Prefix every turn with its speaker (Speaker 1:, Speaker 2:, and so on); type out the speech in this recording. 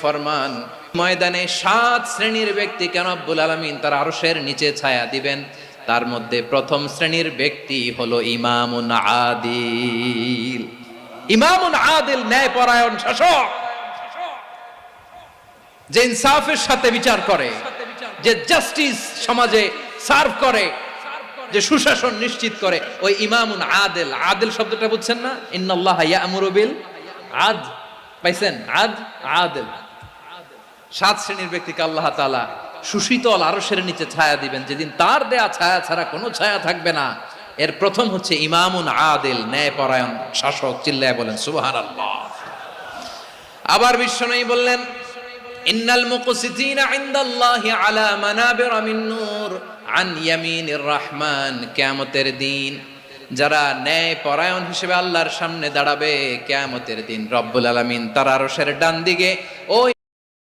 Speaker 1: ফরমান, ময়দানে 7 শ্রেণীর ব্যক্তিকে রব্বুল আলামিন তার আরশের নিচে ছায়া দিবেন। তার মধ্যে প্রথম শ্রেণীর ব্যক্তি হলো ইমামুন আদিল। ইমামুন আদিল, ন্যায়পরায়ণ শাসক, যে ইনসাফের সাথে বিচার করে, যে জাস্টিস সমাজে সার্ভ করে, যে সুশাসন নিশ্চিত করে, ওই ইমামুন আদিল। আদিল শব্দটা বুঝছেন না? ইন্নাল্লাহা ইয়া'মুরু বিল আদল, পাইছেন? আদিল। 7 শ্রেণীর ব্যক্তিকে আল্লাহ তাআলা সুশীতল আরশের নিচে ছায়া দিবেন, যেদিন তার দেয়া ছায়া ছাড়া কোনো ছায়া থাকবে না। এর প্রথম হচ্ছে ইমামুন আদিল, ন্যায়পরায়ণ শাসক। চিল্লায় বলেন সুবহানাল্লাহ। আবার বিশ্বনবী বললেন, ইন্নাল মুকসিতিনা ইনদাল্লাহি আলা মানাবিরা মিন নূর আন ইয়ামিনির রহমান। কিয়ামতের দিন যারা ন্যায়পরায়ণ হিসেবে আল্লাহর সামনে দাঁড়াবে, কিয়ামতের দিন রব্বুল আলামিন তার আরশের ডান দিকে ওই